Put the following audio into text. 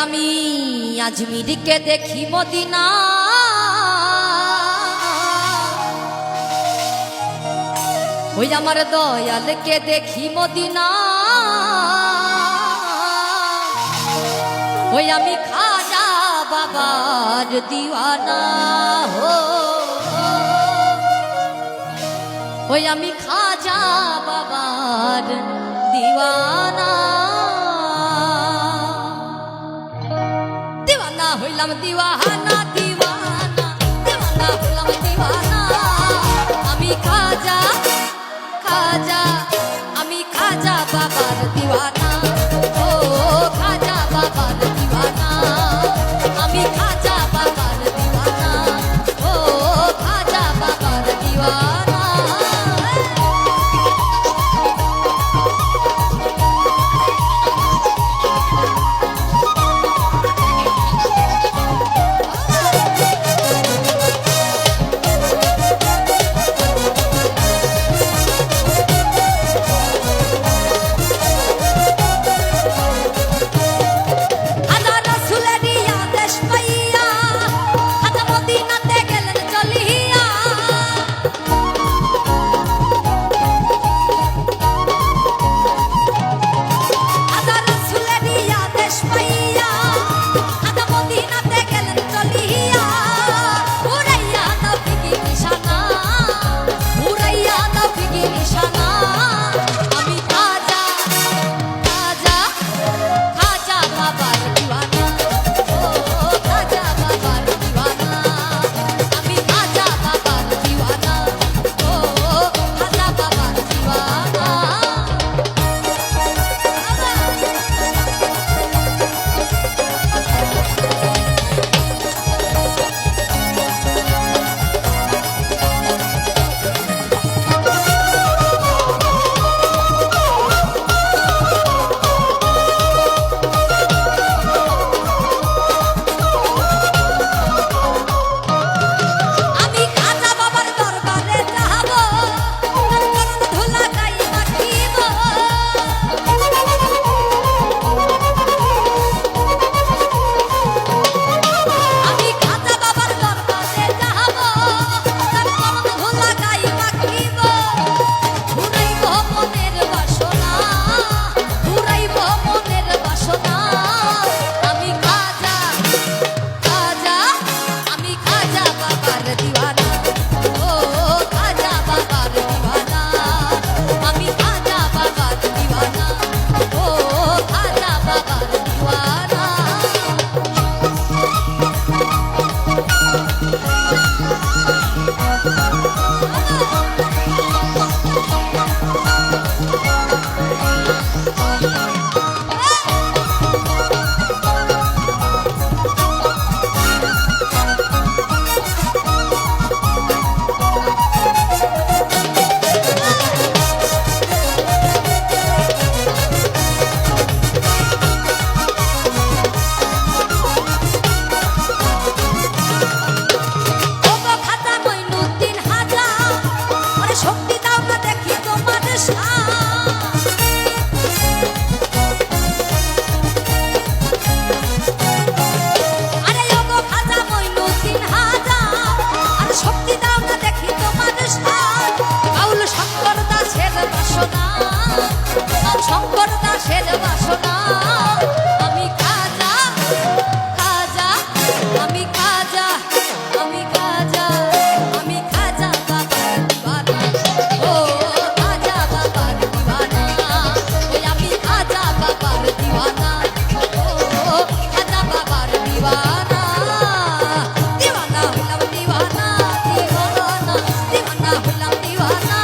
আমি আজমিরকে দেখি মদিনা, ওই আমার দয়ালকে দেখি মদিনা, ওই আমি খাজা বাবার দিওয়ানা, ওই আমি খাজা বাবার দিওয়ানা, দিওয়ানা হইলাম দিওয়ানা, দিওয়ানা দিওয়ানা হইলাম দিওয়ানা, আমি খাজা খাজা, আমি খাজা বাবার দিওয়ানা, ও খাজা বাবার দিওয়ানা, আমি খাজা বাবার দিওয়ানা, ও খাজা বাবার দিওয়ানা। শঙ্কর দাসের বাসনা, আমি খাজা খাজা, আমি খাজা, আমি খাজা, আমি খাজা বাবার দিওয়ানা, ও খাজা বাবার দিওয়ানা, ওই আমি খাজা বাবার দিওয়ানা, ও খাজা বাবার দিওয়ানা, দিওয়ানা হইলাম দিওয়ানা, দিওয়ানা দিওয়ানা হইলাম দিওয়ানা।